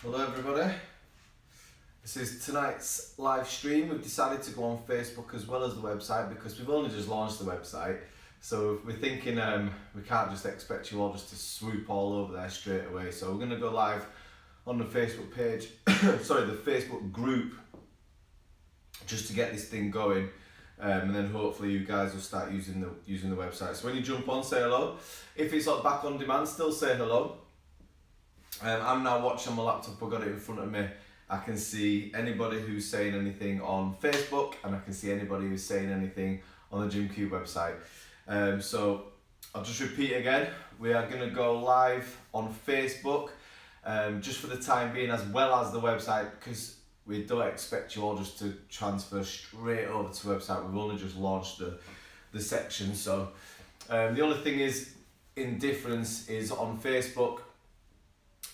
Hello everybody, this is tonight's live stream. We've decided to go on Facebook as well as the website because we've only just launched the website, so we're thinking we can't just expect you all just to swoop all over there straight away. So we're going to go live on the Facebook page, sorry, the Facebook group, just to get this thing going, and then hopefully you guys will start using the website. So when you jump on, say hello. If it's back on demand, still say hello. I'm now watching my laptop, I've got it in front of me. I can see anybody who's saying anything on Facebook, and I can see anybody who's saying anything on the GymCube website. So I'll just repeat again, we are going to go live on Facebook, just for the time being, as well as the website, because we don't expect you all just to transfer straight over to the website. We've only just launched the section. So the only thing is, in difference is on Facebook,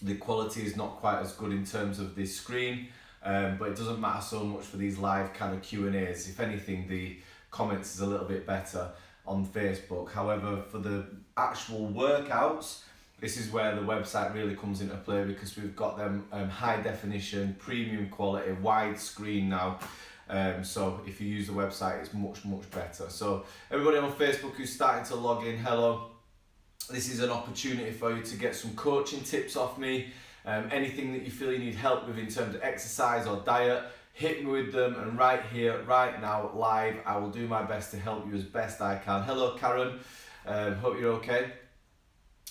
the quality is not quite as good in terms of this screen, but it doesn't matter so much for these live kind of Q&As. If anything, the comments is a little bit better on Facebook. However, for the actual workouts, this is where the website really comes into play, because we've got them high definition, premium quality, wide screen now. So if you use the website, it's much better. So everybody on Facebook who's starting to log in, hello. This is an opportunity for you to get some coaching tips off me. Anything that you feel you need help with in terms of exercise or diet, hit me with them, and right here, right now, live, I will do my best to help you as best I can. Hello Karen, hope you're okay.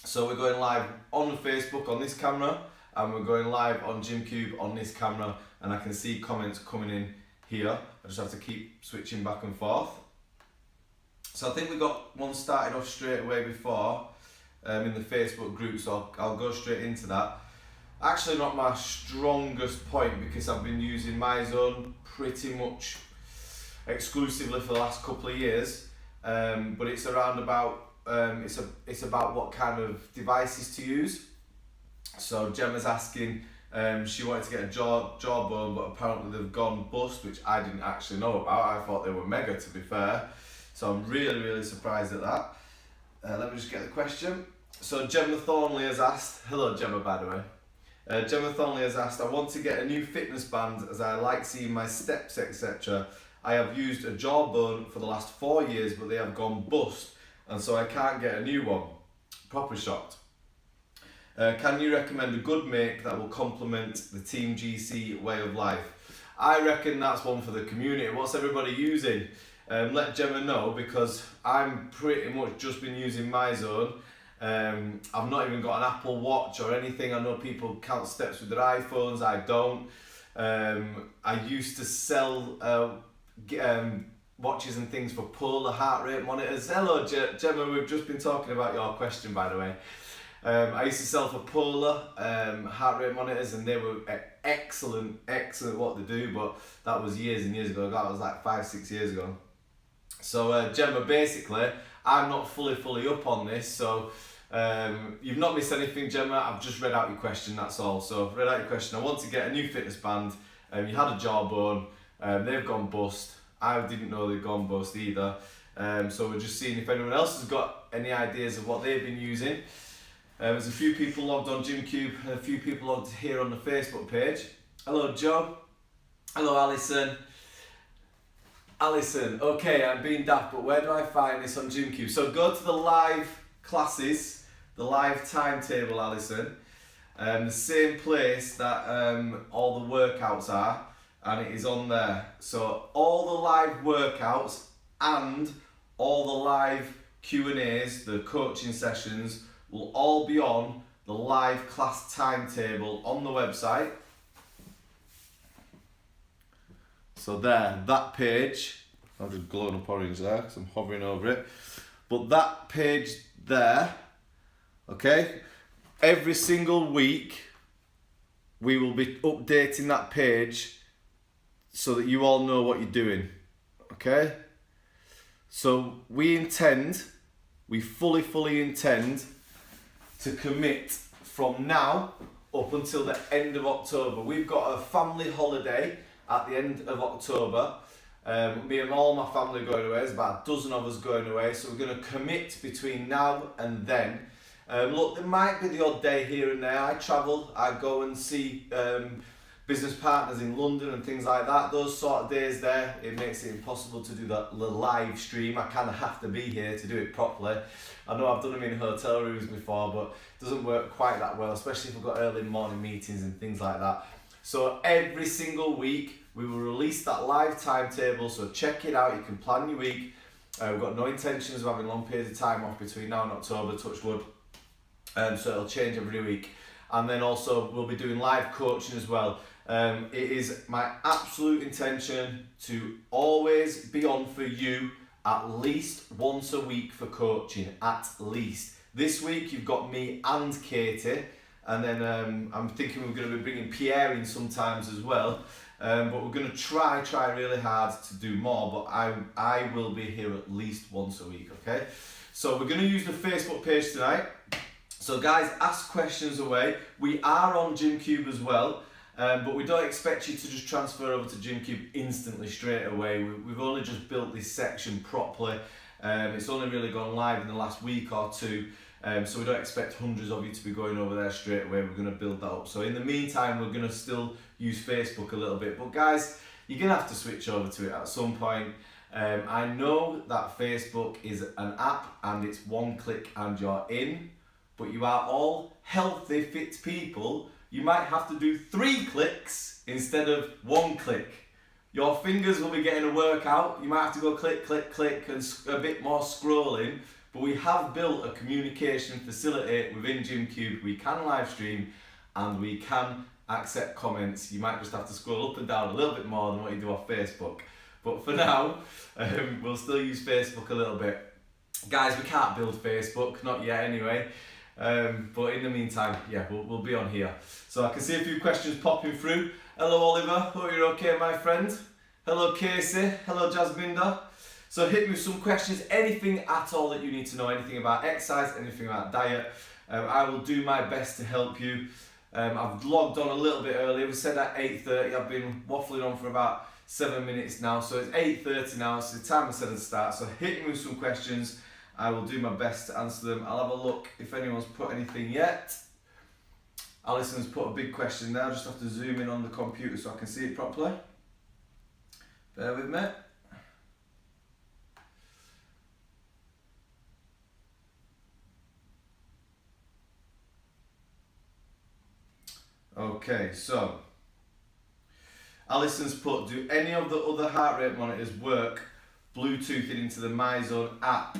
So we're going live on the Facebook on this camera, and we're going live on GymCube on this camera, and I can see comments coming in here. I just have to keep switching back and forth. So I think we got one started off straight away before, in the Facebook group, so I'll go straight into that. Actually not my strongest point, because I've been using MyZone pretty much exclusively for the last couple of years, but it's around about, it's about what kind of devices to use. So Gemma's asking, she wanted to get a jawbone, but apparently they've gone bust, which I didn't actually know about. I thought they were mega, to be fair. So I'm really surprised at that. Let me just get the question. So Gemma Thornley has asked, hello Gemma by the way. Gemma Thornley has asked, I want to get a new fitness band as I like seeing my steps, etc. I have used a jawbone for the last 4 years, but they have gone bust, and so I can't get a new one. Proper shocked. Can you recommend a good make that will complement the Team GC way of life? I reckon that's one for the community. What's everybody using? Let Gemma know, because I'm pretty much just been using MyZone. I've not even got an Apple Watch or anything. I know people count steps with their iPhones, I don't. I used to sell watches and things for polar heart rate monitors. Hello Gemma, we've just been talking about your question, by the way. I used to sell for polar heart rate monitors, and they were excellent what they do, but that was years and years ago. That was like 5-6 years ago. So Gemma, basically, I'm not fully up on this, so you've not missed anything, Gemma. I've just read out your question, that's all. So read out your question. I want to get a new fitness band. You had a jawbone, they've gone bust. I didn't know they'd gone bust either. So we're just seeing if anyone else has got any ideas of what they've been using. There's a few people logged on GymCube, and a few people logged here on the Facebook page. Hello Joe. Hello Alison. Alison, okay, I'm being daft, but where do I find this on GymCube? So go to the live classes, the live timetable, Alison, the same place that all the workouts are, and it is on there. So all the live workouts and all the live Q&As, the coaching sessions, will all be on the live class timetable on the website. So there, that page, I'm just glowing up orange there because I'm hovering over it, but that page there, okay, every single week we will be updating that page so that you all know what you're doing, okay? So we fully intend to commit from now up until the end of October. We've got a family holiday at the end of October. Me and all my family are going away. There's about a dozen of us going away, so we're going to commit between now and then Look, there might be the odd day here and there. I travel, I go and see business partners in London and things like that. Those sort of days there, it makes it impossible to do that live stream. I kind of have to be here to do it properly. I know I've done them in hotel rooms before, but it doesn't work quite that well, especially if we've got early morning meetings and things like that. So every single week, we will release that live timetable, so check it out. You can plan your week. We've got no intentions of having long periods of time off between now and October, touch wood. So it'll change every week. And then also we'll be doing live coaching as well. It is my absolute intention to always be on for you at least once a week for coaching, at least. This week you've got me and Katie, and then I'm thinking we're going to be bringing Pierre in sometimes as well. But we're going to try really hard to do more, but I will be here at least once a week, okay? So we're going to use the Facebook page tonight. So guys, ask questions away. We are on GymCube as well, but we don't expect you to just transfer over to GymCube instantly straight away. We've only just built this section properly. It's only really gone live in the last week or two. So we don't expect hundreds of you to be going over there straight away. We're going to build that up. So in the meantime, we're going to still use Facebook a little bit. But guys, you're going to have to switch over to it at some point. I know that Facebook is an app and it's one click and you're in. But you are all healthy, fit people. You might have to do 3 clicks instead of 1 click. Your fingers will be getting a workout. You might have to go click, click, click and a bit more scrolling. But we have built a communication facility within GymCube. We can live stream and we can accept comments. You might just have to scroll up and down a little bit more than what you do off Facebook. But for now, we'll still use Facebook a little bit. Guys, we can't build Facebook, not yet anyway. But in the meantime, yeah, we'll be on here. So I can see a few questions popping through. Hello Oliver, hope you're okay my friend. Hello Casey, hello Jasminda. So hit me with some questions, anything at all that you need to know, anything about exercise, anything about diet. I will do my best to help you. I've logged on a little bit earlier. We said at 8:30, I've been waffling on for about 7 minutes now. So it's 8:30 now, so the time I said to start. So hit me with some questions. I will do my best to answer them. I'll have a look if anyone's put anything yet. Alison's put a big question there. I just have to zoom in on the computer so I can see it properly. Bear with me. Okay, so Alison's put, do any of the other heart rate monitors work Bluetoothing into the MyZone app?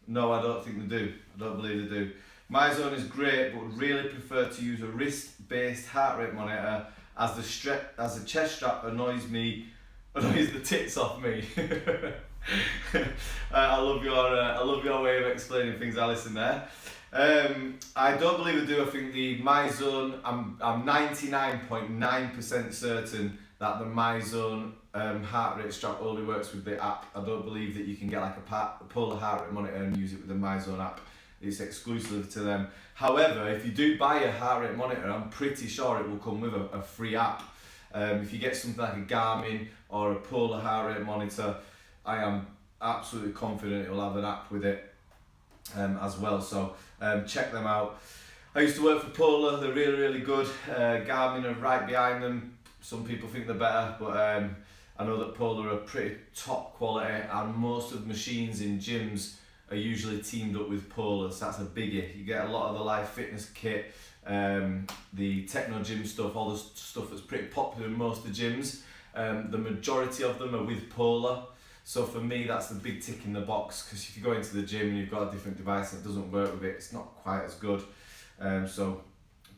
No, I don't think they do. I don't believe they do. MyZone is great, but would really prefer to use a wrist-based heart rate monitor as the chest strap annoys the tits off me. I love your way of explaining things, Alison. There. I don't believe they do. I think the MyZone. I'm 99.9% certain that the MyZone heart rate strap only works with the app. I don't believe that you can get like a polar heart rate monitor and use it with the MyZone app. It's exclusive to them. However, if you do buy a heart rate monitor, I'm pretty sure it will come with a free app. If you get something like a Garmin or a polar heart rate monitor, I am absolutely confident it will have an app with it as well. So check them out. I used to work for Polar. They're really good. Garmin are right behind them. Some people think they're better, but I know that Polar are pretty top quality, and most of the machines in gyms are usually teamed up with Polar, so that's a biggie. You get a lot of the live fitness kit, the techno gym stuff, all the stuff that's pretty popular in most of the gyms. The majority of them are with Polar. So for me, that's the big tick in the box, because if you go into the gym and you've got a different device and it doesn't work with it, it's not quite as good. So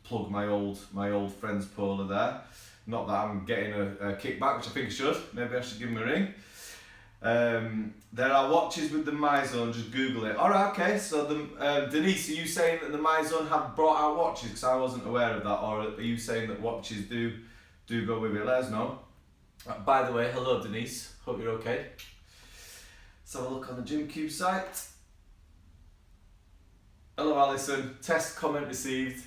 plug my old friend's Polar there. Not that I'm getting a kickback, which I think I should. Maybe I should give him a ring. There are watches with the MyZone, just Google it. Alright, okay, so Denise, are you saying that the MyZone have brought out watches? Because I wasn't aware of that. Or are you saying that watches do go with it? Let us know. By the way, hello Denise, hope you're okay. Let's have a look on the GymCube site. Hello Alison, test comment received.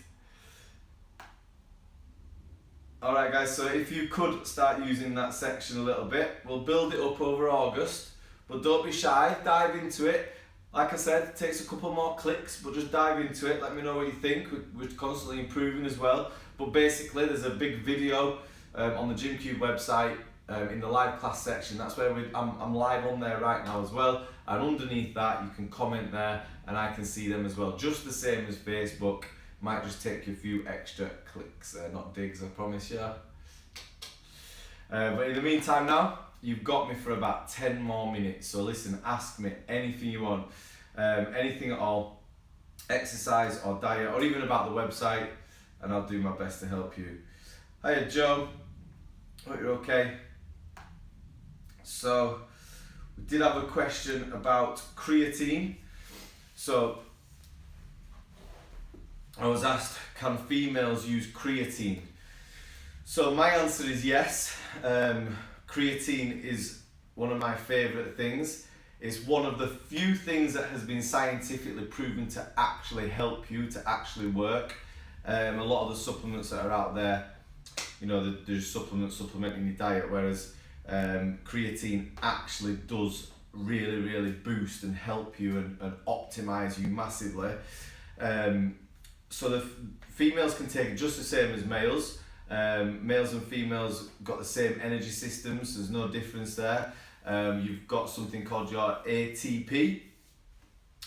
Alright guys, so if you could start using that section a little bit, we'll build it up over August, but don't be shy, dive into it. Like I said, it takes a couple more clicks, but just dive into it. Let me know what you think. We're constantly improving as well. But basically, there's a big video on the GymCube website in the live class section. That's where I'm live on there right now as well. And underneath that, you can comment there and I can see them as well. Just the same as Facebook. Might just take you a few extra clicks. Not digs, I promise you. But in the meantime now, you've got me for about 10 more minutes. So listen, ask me anything you want. Anything at all. Exercise or diet or even about the website. And I'll do my best to help you. Hiya Joe. Hope you're okay. So, we did have a question about creatine. So, I was asked, can females use creatine? So my answer is yes. Creatine is one of my favourite things. It's one of the few things that has been scientifically proven to actually help you, to actually work. A lot of the supplements that are out there, you know, there's supplementing your diet, whereas creatine actually does really boost and help you and optimize you massively. So the females can take it just the same as males. Males and females got the same energy systems, there's no difference there. You've got something called your ATP,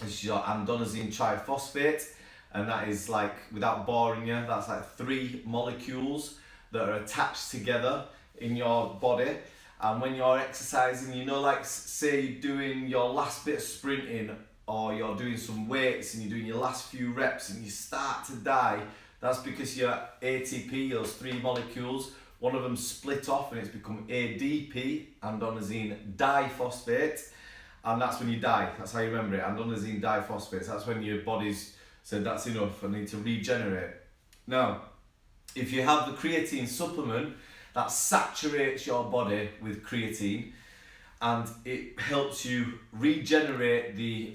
which is your adenosine triphosphate, and that is like, without boring you, that's like 3 molecules that are attached together in your body. And when you're exercising, you know, like say you're doing your last bit of sprinting or you're doing some weights and you're doing your last few reps and you start to die, that's because your ATP, those 3 molecules, one of them split off and it's become ADP, adenosine diphosphate, and that's when you die. That's how you remember it, adenosine diphosphate. That's when your body's said that's enough, I need to regenerate. Now, if you have the creatine supplement, that saturates your body with creatine and it helps you regenerate the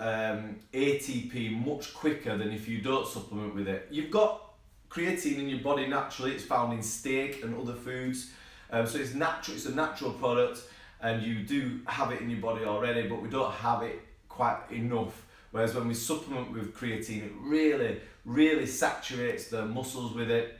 ATP much quicker than if you don't supplement with it. You've got creatine in your body naturally, it's found in steak and other foods, so it's natural, it's a natural product and you do have it in your body already, but we don't have it quite enough. Whereas when we supplement with creatine, it really saturates the muscles with it,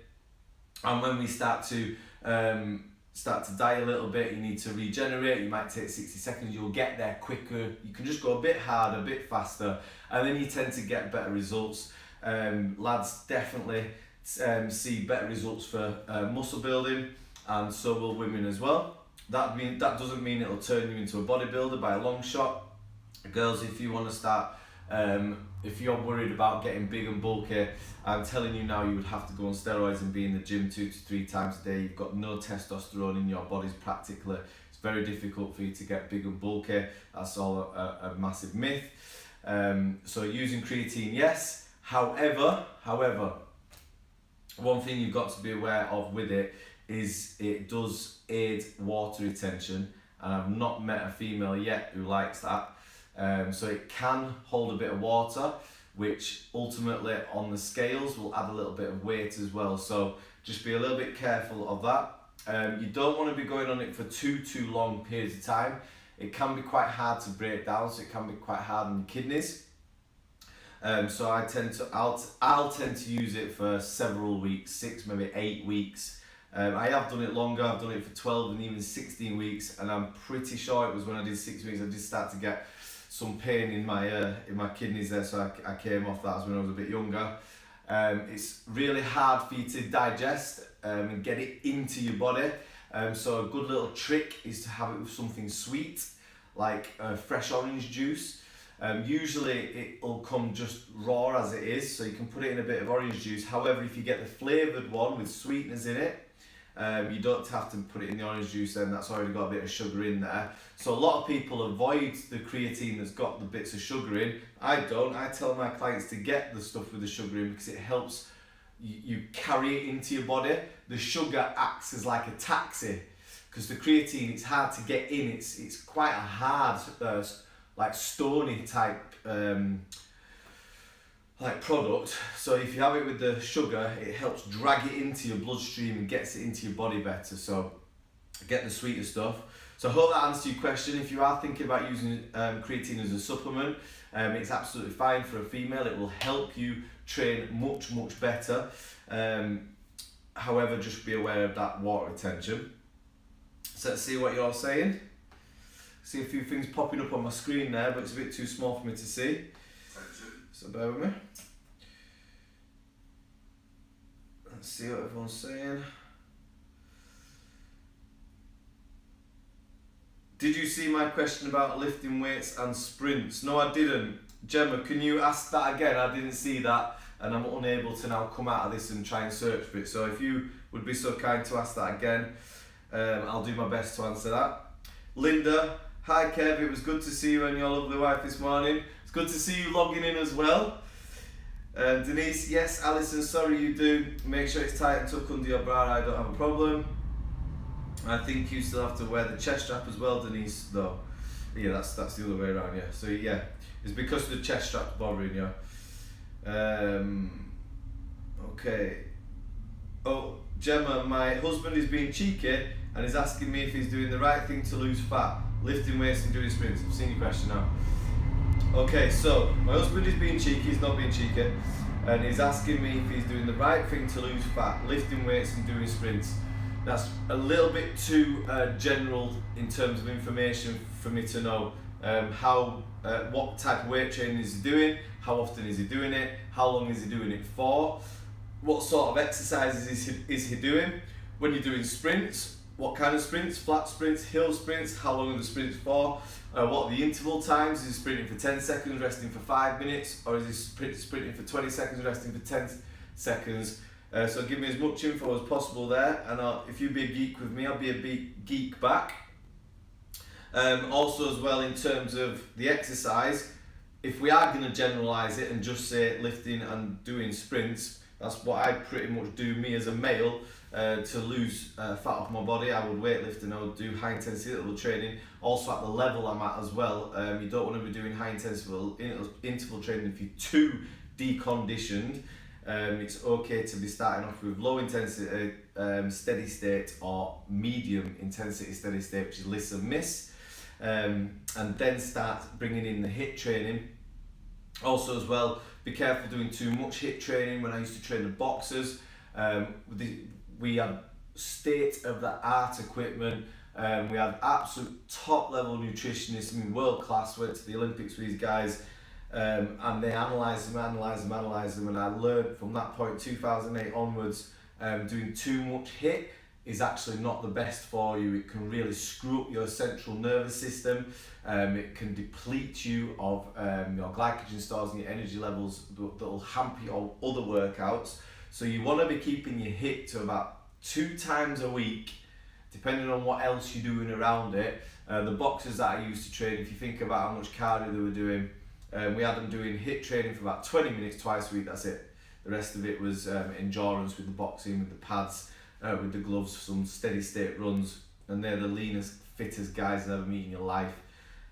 and when we start to die a little bit, you need to regenerate, you might take 60 seconds, you'll get there quicker, you can just go a bit harder, a bit faster, and then you tend to get better results. Lads definitely see better results for muscle building, and so will women as well. That doesn't mean it'll turn you into a bodybuilder by a long shot. Girls, if you want to start, if you're worried about getting big and bulky, I'm telling you now, you would have to go on steroids and be in the gym 2 to 3 times a day. You've got no testosterone in your bodies practically. It's very difficult for you to get big and bulky. That's all a massive myth. So using creatine, yes. However, one thing you've got to be aware of with it is it does aid water retention, and I've not met a female yet who likes that. So it can hold a bit of water, which ultimately on the scales will add a little bit of weight as well. So just be a little bit careful of that. You don't want to be going on it for too long periods of time. It can be quite hard to break down, so it can be quite hard on your kidneys. So I'll tend to use it for several weeks, 6, maybe 8 weeks. I have done it longer, I've done it for 12 and even 16 weeks, and I'm pretty sure it was when I did 6 weeks I did start to get some pain in my kidneys there, so I came off that as when I was a bit younger. It's really hard for you to digest and get it into your body. So a good little trick is to have it with something sweet, like fresh orange juice. Usually it'll come just raw as it is, so you can put it in a bit of orange juice. However, if you get the flavoured one with sweeteners in it, you don't have to put it in the orange juice, then that's already got a bit of sugar in there. So a lot of people avoid the creatine that's got the bits of sugar in. I don't. I tell my clients to get the stuff with the sugar in because it helps you carry it into your body. The sugar acts as like a taxi, because the creatine, it's hard to get in. It's quite a hard, like stony type like product. So if you have it with the sugar, it helps drag it into your bloodstream and gets it into your body better. So get the sweeter stuff. So I hope that answers your question. If you are thinking about using creatine as a supplement, it's absolutely fine for a female. It will help you train much better. However, just be aware of that water retention. So let's see what you're saying. See a few things popping up on my screen there, but it's a bit too small for me to see. So bear with me. Let's see what everyone's saying. Did you see my question about lifting weights and sprints? No, I didn't. Gemma, can you ask that again? I didn't see that, and I'm unable to now come out of this and try and search for it. So if you would be so kind to ask that again, I'll do my best to answer that. Linda, hi Kev, it was good to see you and your lovely wife this morning. It's good to see you logging in as well. Denise, yes, Alison, sorry you do. Make sure it's tight and tucked under your bra, I don't have a problem. I think you still have to wear the chest strap as well, Denise, though. Yeah, that's the other way around, yeah. So yeah, it's because the chest strap's bothering you. Okay. Oh, Gemma, my husband is being cheeky and is asking me if he's doing the right thing to lose fat, lifting weights and doing sprints. I've seen your question now. Okay, so my husband is being cheeky, he's not being cheeky, and he's asking me if he's doing the right thing to lose fat, lifting weights and doing sprints. That's a little bit too general in terms of information for me to know what type of weight training is he doing, how often is he doing it, how long is he doing it for, what sort of exercises is he doing. When you're doing sprints, what kind of sprints, flat sprints, hill sprints, how long are the sprints for, what are the interval times, is he sprinting for 10 seconds, resting for 5 minutes, or is he sprinting for 20 seconds, resting for 10 seconds. So give me as much info as possible there, and if you be a geek with me, I'll be a geek back. Also as well, in terms of the exercise, if we are going to generalise it and just say lifting and doing sprints, that's what I pretty much do, me as a male, to lose fat off my body. I would weightlift and I would do high intensity interval training, also at the level I'm at as well. You don't want to be doing high intensity interval training if you're too deconditioned. It's okay to be starting off with low intensity steady state or medium intensity steady state, which is LISS and MISS, and then start bringing in the HIIT training. Also as well, be careful doing too much HIIT training. When I used to train the boxers, we had state of the art equipment. We had absolute top level nutritionists, I mean world class, went to the Olympics with these guys. And they analyse them, and I learned from that point, 2008 onwards, doing too much HIIT is actually not the best for you. It can really screw up your central nervous system. It can deplete you of your glycogen stores and your energy levels that will hamper your other workouts. So you want to be keeping your HIIT to about 2 times a week, depending on what else you're doing around it. The boxers that I used to train, if you think about how much cardio they were doing, we had them doing HIIT training for about 20 minutes twice a week, that's it. The rest of it was endurance with the boxing, with the pads, with the gloves, some steady state runs, and they're the leanest, fittest guys you'll ever meet in your life.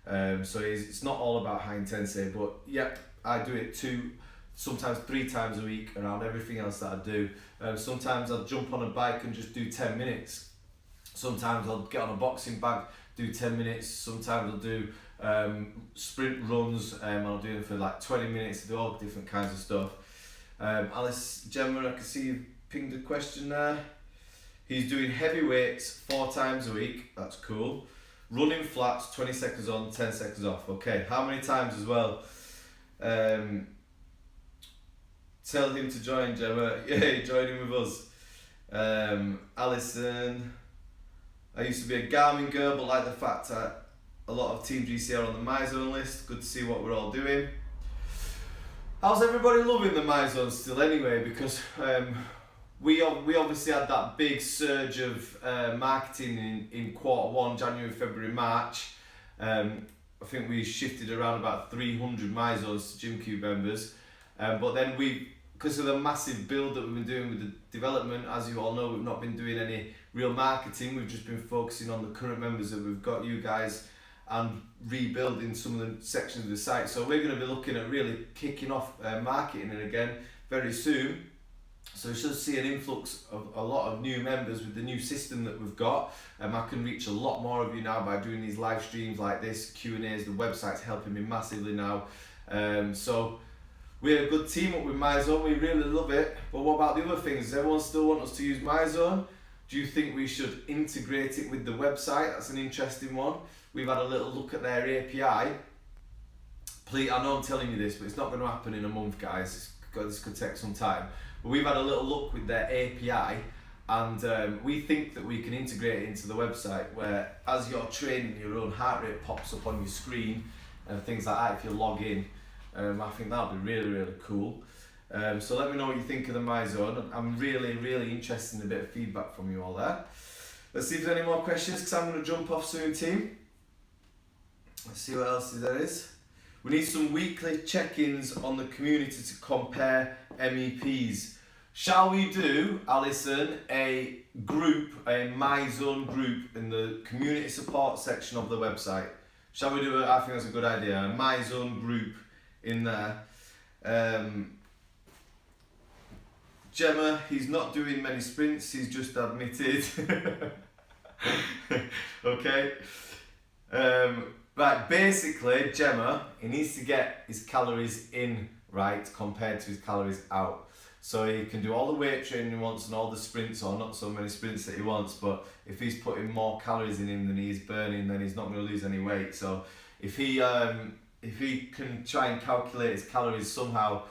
So it's not all about high intensity, but yeah, I do it 2, sometimes 3 times a week around everything else that I do. Sometimes I'll jump on a bike and just do 10 minutes. Sometimes I'll get on a boxing bag, do 10 minutes. Sometimes I'll do sprint runs, I'll do them for like 20 minutes, do all different kinds of stuff. Alice Gemma, I can see you pinged a question there. He's doing heavy weights 4 times a week, that's cool. Running flats, 20 seconds on, 10 seconds off. Okay, how many times as well? Tell him to join, Gemma. Yeah, join in with us. Alison, I used to be a Garmin girl, but like the fact that a lot of Team GC are on the MyZone list. Good to see what we're all doing. How's everybody loving the MyZone still anyway? Because we obviously had that big surge of marketing in Q1, January, February, March. I think we shifted around about 300 MyZones to GymCube members. But then because of the massive build that we've been doing with the development, as you all know, we've not been doing any real marketing. We've just been focusing on the current members that we've got, you guys, and rebuilding some of the sections of the site. So we're going to be looking at really kicking off marketing again very soon. So we should see an influx of a lot of new members with the new system that we've got. I can reach a lot more of you now by doing these live streams like this, Q&As. The website's helping me massively now. So we're a good team up with MyZone. We really love it. But what about the other things? Does everyone still want us to use MyZone? Do you think we should integrate it with the website? That's an interesting one. We've had a little look at their API. Please, I know I'm telling you this, but it's not going to happen in a month, guys. This could take some time. But we've had a little look with their API, and we think that we can integrate it into the website, where as you're training, your own heart rate pops up on your screen and things like that if you log in. I think that'll be really, really cool. So let me know what you think of the MyZone. I'm really, really interested in a bit of feedback from you all there. Let's see if there's any more questions, because I'm going to jump off soon, team. Let's see what else there is. We need some weekly check-ins on the community to compare MEPs. Shall we do, Alison, a group, a MyZone group in the community support section of the website? Shall we do it? I think that's a good idea. A MyZone group in there. Gemma, he's not doing many sprints, he's just admitted. Okay. Right, basically, Gemma, he needs to get his calories in, right, compared to his calories out. So he can do all the weight training he wants and all the sprints, or not so many sprints that he wants, but if he's putting more calories in him than he's burning, then he's not going to lose any weight. So if he can try and calculate his calories somehow,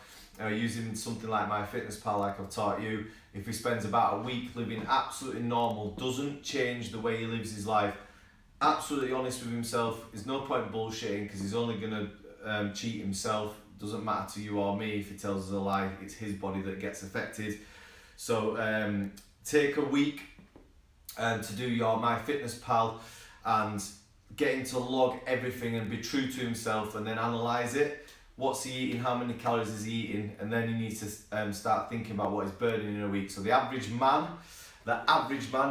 using something like MyFitnessPal, like I've taught you, if he spends about a week living absolutely normal, doesn't change the way he lives his life, absolutely honest with himself, there's no point bullshitting, because he's only going to cheat himself. Doesn't matter to you or me if he tells us a lie, it's his body that gets affected. So take a week to do your MyFitnessPal and get him to log everything and be true to himself, and then analyse it. What's he eating, how many calories is he eating, and then he needs to start thinking about what he's burning in a week. So the average man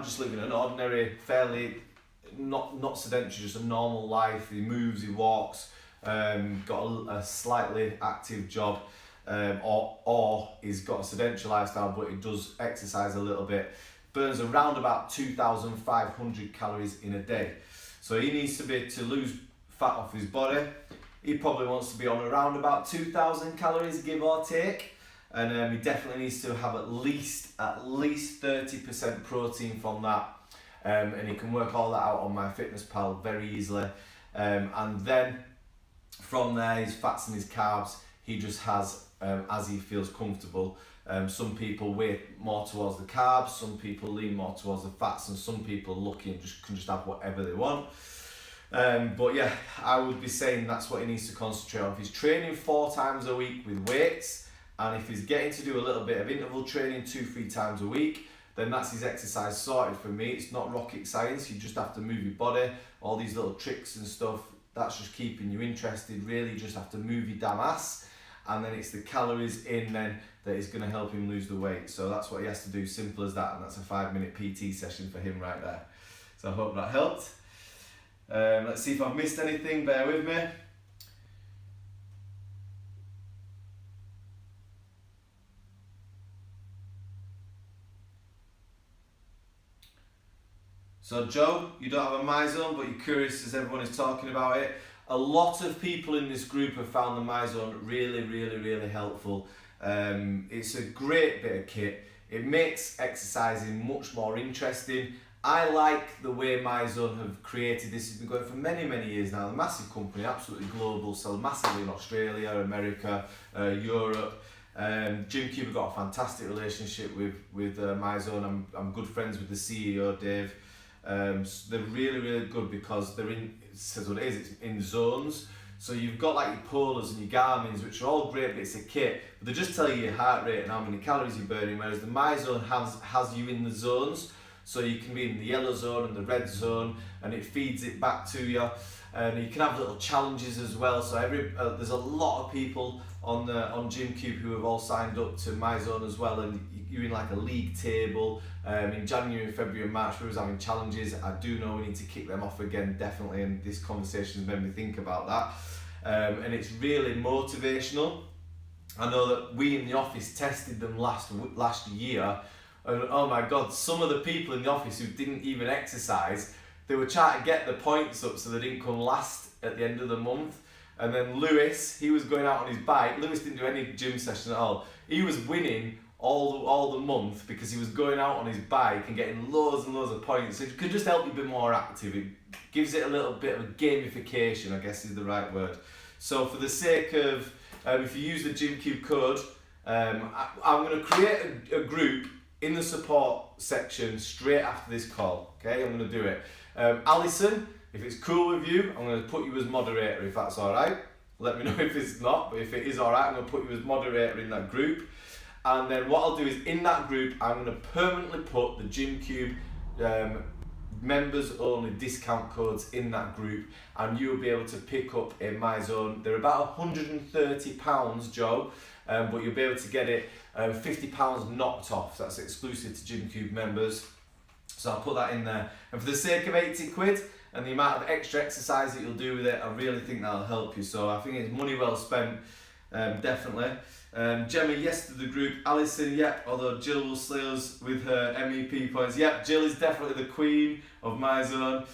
just living an ordinary, fairly not sedentary, just a normal life. He moves, he walks, got a slightly active job, or he's got a sedentary lifestyle but he does exercise a little bit, burns around about 2,500 calories in a day. So he needs to lose fat off his body. He probably wants to be on around about 2,000 calories, give or take. And he definitely needs to have at least 30% protein from that. And he can work all that out on MyFitnessPal very easily. And then from there, his fats and his carbs, he just has as he feels comfortable. Some people weigh more towards the carbs, some people lean more towards the fats, and some people lucky and can just have whatever they want. But yeah, I would be saying that's what he needs to concentrate on. If he's training 4 times a week with weights, and if he's getting to do a little bit of interval training 2-3 times a week, then that's his exercise sorted for me. It's not rocket science, you just have to move your body, all these little tricks and stuff, that's just keeping you interested. Really, you just have to move your damn ass, and then it's the calories in then that is going to help him lose the weight. So that's what he has to do, simple as that, and that's a 5-minute PT session for him right there. So I hope that helped. Let's see if I've missed anything, bear with me. So Joe, you don't have a MyZone, but you're curious as everyone is talking about it. A lot of people in this group have found the MyZone really, really, really helpful. It's a great bit of kit. It makes exercising much more interesting. I like the way MyZone have created this. It's been going for many, many years now. A massive company, absolutely global, sell massively in Australia, America, Europe. GymCube have got a fantastic relationship with MyZone. I'm good friends with the CEO, Dave. They're really, really good because they're in, it says what it is, it's in zones. So you've got like your Polas and your Garmins, which are all great bits of kit, but they just tell you your heart rate and how many calories you're burning, whereas the MyZone has you in the zones. So you can be in the yellow zone and the red zone, and it feeds it back to you. And you can have little challenges as well. So there's a lot of people on GymCube who have all signed up to MyZone as well, and you're in like a league table. In January, February and March we was having challenges. I do know we need to kick them off again, definitely, and this conversation has made me think about that. And it's really motivational. I know that we in the office tested them last year, and oh my God, some of the people in the office who didn't even exercise, they were trying to get the points up so they didn't come last at the end of the month. And then Lewis, he was going out on his bike. Lewis didn't do any gym session at all. He was winning all the month because he was going out on his bike and getting loads and loads of points. It could just help you be more active. It gives it a little bit of a gamification, I guess is the right word. So for the sake of, if you use the GymCube code, I'm going to create a group in the support section straight after this call. Okay, I'm going to do it. Alison, if it's cool with you, I'm going to put you as moderator if that's alright. Let me know if it's not, but if it is alright, I'm going to put you as moderator in that group. And then what I'll do is in that group, I'm going to permanently put the GymCube members only discount codes in that group, and you'll be able to pick up a MyZone. They're about £130, Joe, but you'll be able to get it £50 knocked off. That's exclusive to GymCube members. So I'll put that in there. And for the sake of 80 quid and the amount of extra exercise that you'll do with it, I really think that'll help you. So I think it's money well spent, definitely. Gemma, yes to the group. Alison, yep, although Jill will slay us with her MEP points. Yep, Jill is definitely the queen of MyZone.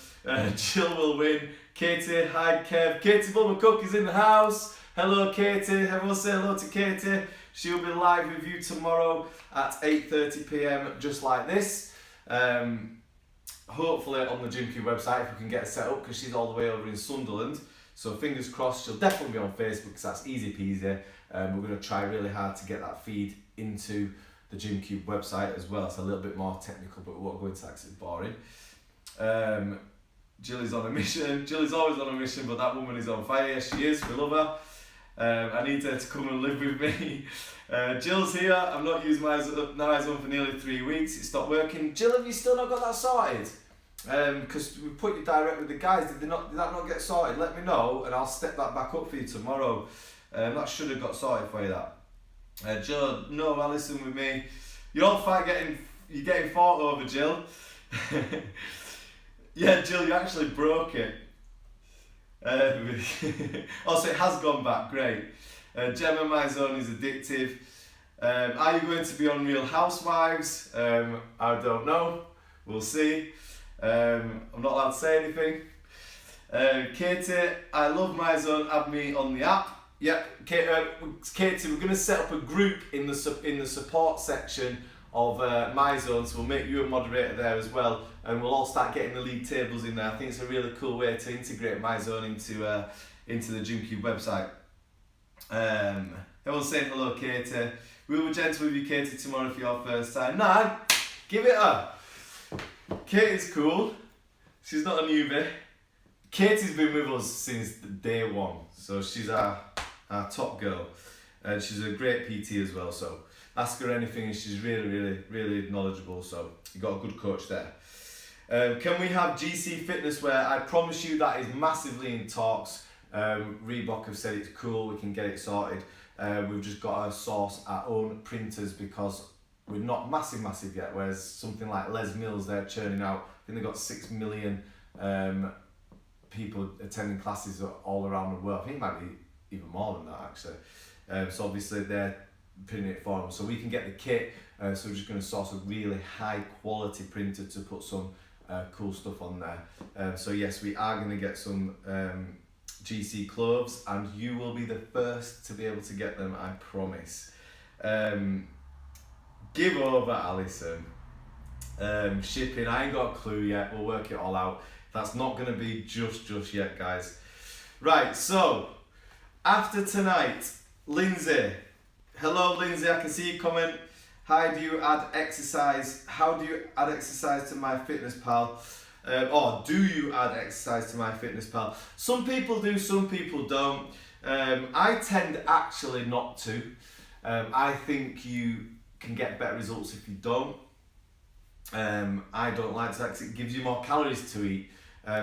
Jill will win. Katie, hi Kev. Katie Bulmer Cook is in the house. Hello Katie, everyone say hello to Katie. She'll be live with you tomorrow at 8:30 PM, just like this. Hopefully on the GymCube website if we can get her set up, because she's all the way over in Sunderland. So fingers crossed, she'll definitely be on Facebook because that's easy peasy. We're going to try really hard to get that feed into the GymCube website as well. It's a little bit more technical, but we won't go into that because it's boring. Jill is on a mission. Jill is always on a mission, but that woman is on fire. Yes, she is. We love her. I need her to come and live with me. Jill's here. I've not used MyZone for nearly 3 weeks. It stopped working. Jill, have you still not got that sorted? Because we put you direct with the guys. Did that not get sorted? Let me know and I'll step that back up for you tomorrow. That should have got sorted for you, that. Jill, no, Alison with me. You're all you're getting fought over, Jill. Yeah, Jill, you actually broke it. Also, it has gone back, great. Gemma, MyZone is addictive. Are you going to be on Real Housewives? I don't know. We'll see. I'm not allowed to say anything. Katie, I love MyZone. Add me on the app. Yep, Katie, we're going to set up a group in the support section of MyZone, so we'll make you a moderator there as well, and we'll all start getting the league tables in there. I think it's a really cool way to integrate MyZone into the GymCube website. Everyone's saying hello, Katie. We'll be gentle with you, Katie, tomorrow for your first time. Nah, give it her. Katie's cool. She's not a newbie. Katie's been with us since day one, so she's our top girl, and she's a great PT as well. So ask her anything, and she's really knowledgeable. So you got a good coach there. Can we have GC fitness wear? I promise you that is massively in talks. Reebok have said it's cool. We can get it sorted. We've just got to source our own printers because we're not massive yet. Whereas something like Les Mills, they're churning out. I think they've got 6 million people attending classes all around the world. I think it might be even more than that actually. So obviously they're printing it for them. So we can get the kit. So we're just going to source a really high quality printer to put some cool stuff on there. So yes, we are going to get some GC clothes, and you will be the first to be able to get them, I promise. Give over, Alison. Shipping, I ain't got a clue yet. We'll work it all out. That's not going to be just yet, guys. Right, so after tonight, Lindsay. Hello, Lindsay. I can see you comment. How do you add exercise? How do you add exercise to MyFitnessPal? Or do you add exercise to MyFitnessPal? Some people do, some people don't. I tend actually not to. I think you can get better results if you don't. I don't like to because it gives you more calories to eat.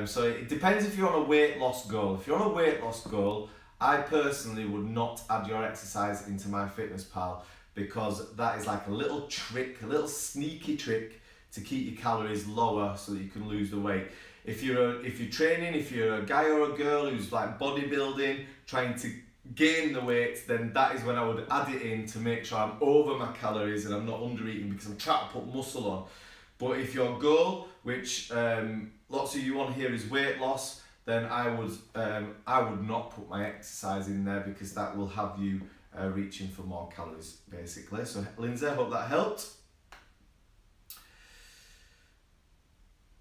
So it depends if you're on a weight loss goal. If you're on a weight loss goal, I personally would not add your exercise into MyFitnessPal because that is like a little trick, a little sneaky trick to keep your calories lower so that you can lose the weight. If you're training, if you're a guy or a girl who's like bodybuilding, trying to gain the weight, then that is when I would add it in to make sure I'm over my calories and I'm not under eating, because I'm trying to put muscle on. But if your goal, which lots of you want here, is weight loss, then I would not put my exercise in there, because that will have you reaching for more calories basically. So Lindsay, I hope that helped.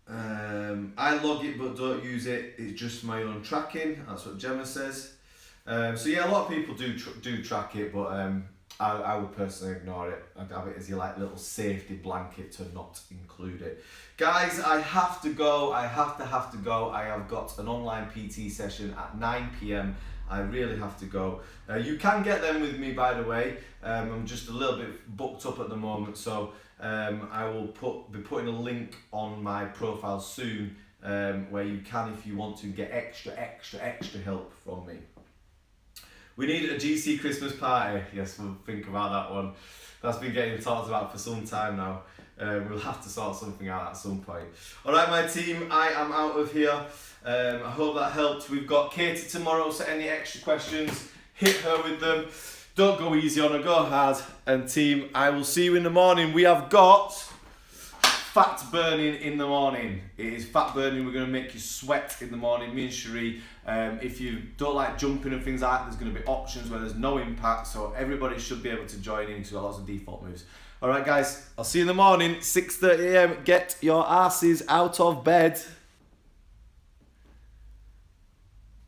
I log it but don't use it. It's just my own tracking. That's what Gemma says. So yeah, a lot of people do track it, but I would personally ignore it. I'd have it as your like little safety blanket to not include it. Guys, I have to go. I have to go. I have got an online PT session at 9 p.m. I really have to go. You can get them with me, by the way. I'm just a little bit booked up at the moment, so I will be putting a link on my profile soon, where you can, if you want to, get extra help from me. We need a GC Christmas party. Yes, we'll think about that one. That's been getting talked about for some time now. We'll have to sort something out at some point. All right, my team, I am out of here. I hope that helped. We've got Katie tomorrow, so any extra questions, hit her with them. Don't go easy on her, go hard. And team, I will see you in the morning. We have got fat burning in the morning. It is fat burning. We're going to make you sweat in the morning. Me and Cherie. If you don't like jumping and things like that, there's going to be options where there's no impact. So everybody should be able to join in, because we've got lots of default moves. All right, guys. I'll see you in the morning, 6:30 a.m. Get your asses out of bed.